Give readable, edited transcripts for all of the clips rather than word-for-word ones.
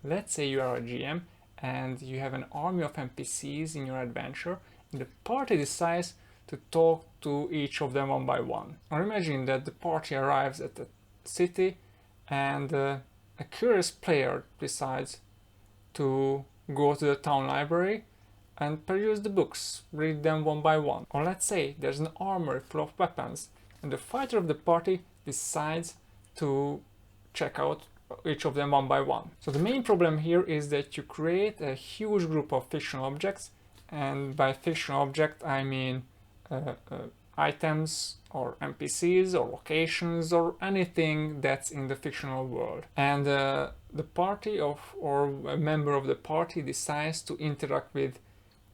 Let's say you are a GM and you have an army of NPCs in your adventure, and the party decides to talk to each of them one by one. Or imagine that the party arrives at the city and a curious player decides to go to the town library and peruse the books, read them one by one. Or let's say there's an armory full of weapons and the fighter of the party decides to check out each of them one by one. So the main problem here is that you create a huge group of fictional objects, and by fictional object I mean items or NPCs or locations or anything that's in the fictional world. And the party or a member of the party decides to interact with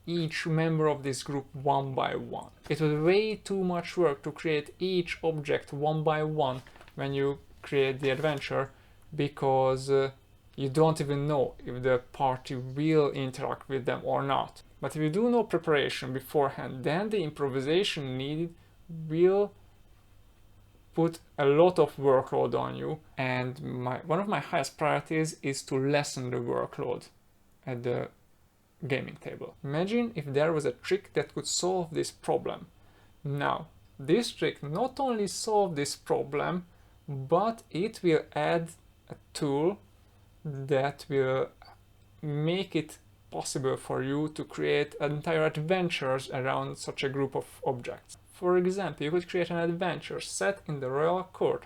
each member of this group one by one. It was way too much work to create each object one by one when you create the adventure, because you don't even know if the party will interact with them or not. But if you do no preparation beforehand, then the improvisation needed will put a lot of workload on you, and one of my highest priorities is to lessen the workload at the gaming table. Imagine if there was a trick that could solve this problem. Now, this trick not only solves this problem, but it will add a tool that will make it possible for you to create entire adventures around such a group of objects. For example, you could create an adventure set in the royal court,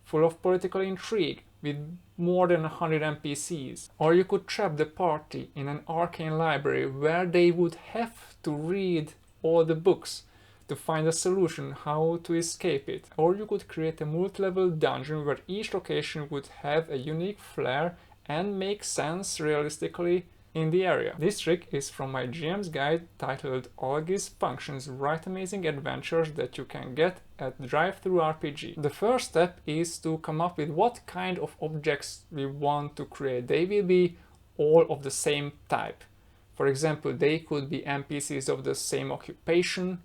full of political intrigue, with more than 100 NPCs. Or you could trap the party in an arcane library where they would have to read all the books to find a solution how to escape it. Or you could create a multi-level dungeon where each location would have a unique flair and make sense realistically in the area. This trick is from my GM's guide titled Algi's Functions Write Amazing Adventures that you can get at Drive-Thru RPG. The first step is to come up with what kind of objects we want to create. They will be all of the same type. For example, they could be NPCs of the same occupation,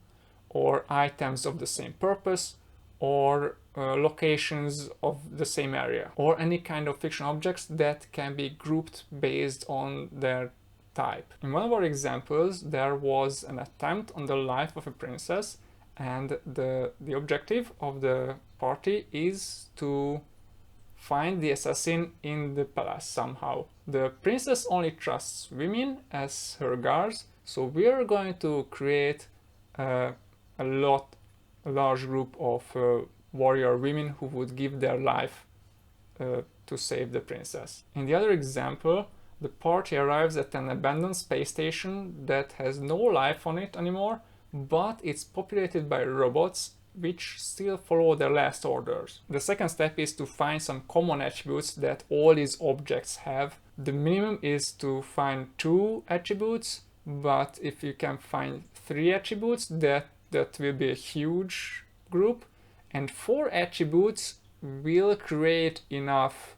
or items of the same purpose, or locations of the same area, or any kind of fictional objects that can be grouped based on their type. In one of our examples, there was an attempt on the life of a princess, and the objective of the party is to find the assassin in the palace somehow. The princess only trusts women as her guards, so we are going to create a large group of warrior women who would give their life to save the princess. In the other example, the party arrives at an abandoned space station that has no life on it anymore, but it's populated by robots which still follow their last orders. The second step is to find some common attributes that all these objects have. The minimum is to find 2 attributes, but if you can find 3 attributes, that will be a huge group, and 4 attributes will create enough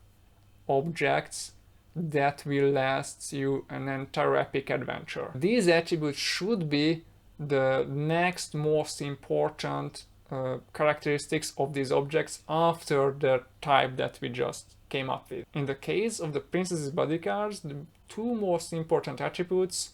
objects that will last you an entire epic adventure. These attributes should be the next most important characteristics of these objects after the type that we just came up with. In the case of the princess's bodyguards, the 2 most important attributes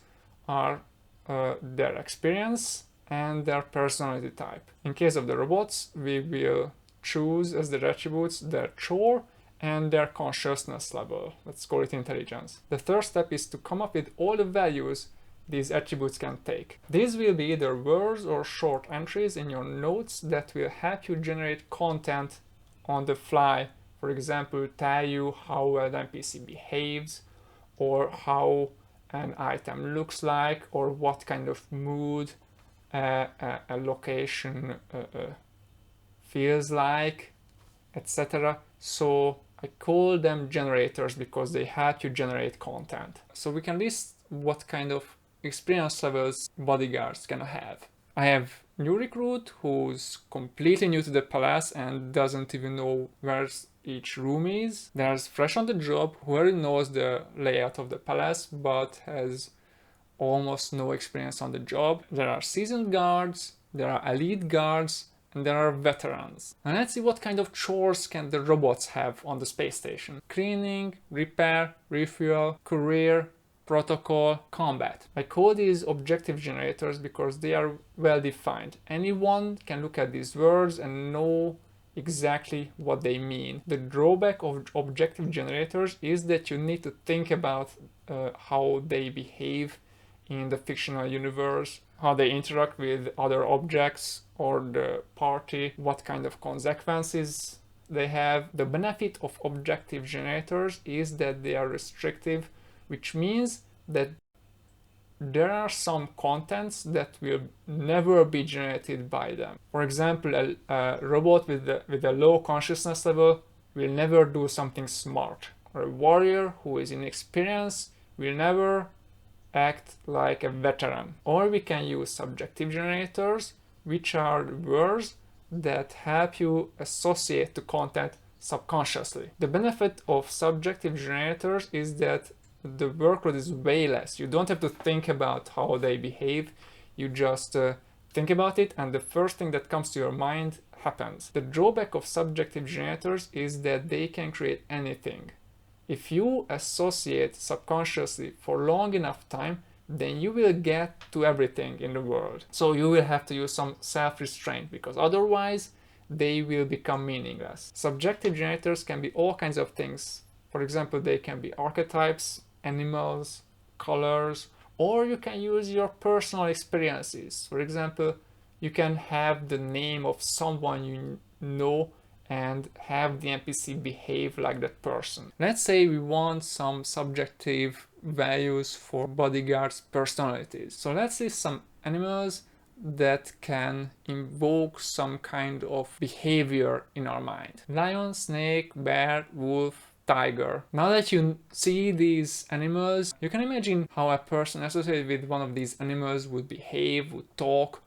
are their experience and their personality type. In case of the robots, we will choose as their attributes their chore and their consciousness level. Let's call it intelligence. The third step is to come up with all the values these attributes can take. These will be either words or short entries in your notes that will help you generate content on the fly. For example, tell you how an NPC behaves, or how an item looks like, or what kind of mood a location feels like, etc. So I call them generators because they help you generate content. So we can list what kind of experience levels bodyguards can have. I have new recruit who's completely new to the palace and doesn't even know where each room is. There's fresh on the job who already knows the layout of the palace but has almost no experience on the job. There are seasoned guards, there are elite guards, and there are veterans. And let's see what kind of chores can the robots have on the space station. Cleaning, repair, refuel, courier, protocol, combat. I call these objective generators because they are well defined. Anyone can look at these words and know exactly what they mean. The drawback of objective generators is that you need to think about how they behave in the fictional universe, how they interact with other objects or the party, what kind of consequences they have. The benefit of objective generators is that they are restrictive, which means that there are some contents that will never be generated by them. For example, a robot with a low consciousness level will never do something smart, or a warrior who is inexperienced will never act like a veteran. Or we can use subjective generators, which are words that help you associate the content subconsciously. The benefit of subjective generators is that the workload is way less. You don't have to think about how they behave. You just think about it, and the first thing that comes to your mind happens. The drawback of subjective generators is that they can create anything. If you associate subconsciously for long enough time, then you will get to everything in the world. So you will have to use some self-restraint, because otherwise they will become meaningless. Subjective generators can be all kinds of things. For example, they can be archetypes, animals, colors, or you can use your personal experiences. For example, you can have the name of someone you know and have the NPC behave like that person. Let's say we want some subjective values for bodyguards' personalities. So let's see some animals that can invoke some kind of behavior in our mind. Lion, snake, bear, wolf, tiger. Now that you see these animals, you can imagine how a person associated with one of these animals would behave, would talk,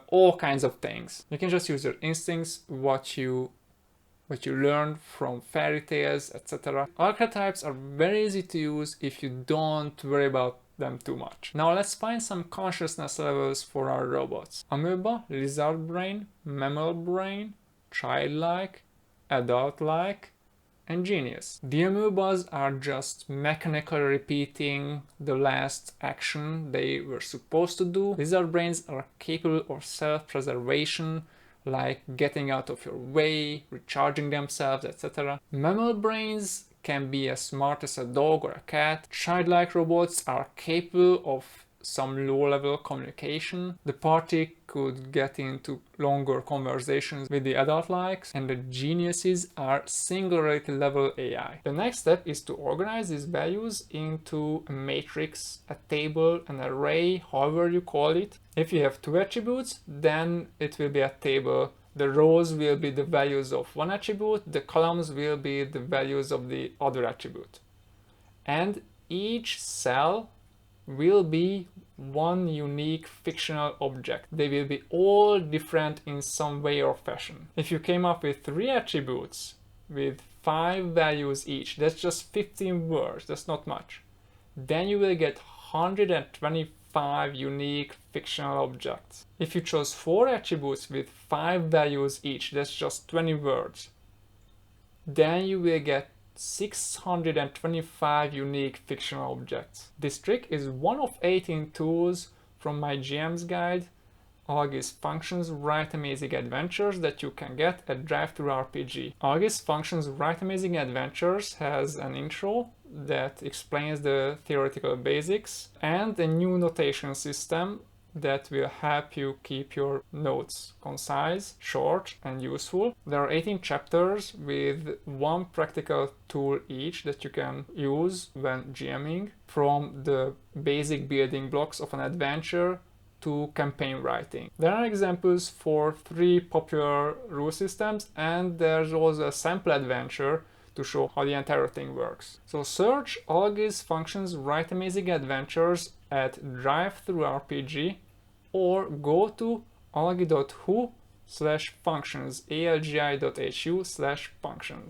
all kinds of things. You can just use your instincts, what you learn from fairy tales, etc. Archetypes are very easy to use if you don't worry about them too much. Now let's find some consciousness levels for our robots. Amoeba, lizard brain, mammal brain, childlike, adult-like, and genius. The amoebas are just mechanically repeating the last action they were supposed to do. Lizard brains are capable of self-preservation, like getting out of your way, recharging themselves, etc. Mammal brains can be as smart as a dog or a cat. Childlike robots are capable of some low-level communication. The party could get into longer conversations with the adult-likes, and the geniuses are singularity level AI. The next step is to organize these values into a matrix, a table, an array, however you call it. If you have two attributes, then it will be a table. The rows will be the values of one attribute, the columns will be the values of the other attribute. And each cell will be one unique fictional object. They will be all different in some way or fashion. If you came up with 3 attributes with 5 values each, that's just 15 words, that's not much. Then you will get 125 unique fictional objects. If you chose 4 attributes with 5 values each, that's just 20 words. Then you will get 625 unique fictional objects. This trick is one of 18 tools from my GM's guide, Algi's Functions Write Amazing Adventures, that you can get at Drive-Thru-RPG. Algi's Functions Write Amazing Adventures has an intro that explains the theoretical basics and a new notation system that will help you keep your notes concise, short, and useful. There are 18 chapters with one practical tool each that you can use when GMing, from the basic building blocks of an adventure to campaign writing. There are examples for 3 popular rule systems, and there's also a sample adventure to show how the entire thing works. So search Algi's Functions Write Amazing Adventures at Drive-Thru-RPG, or go to algi.hu/functions, algi.hu/functions.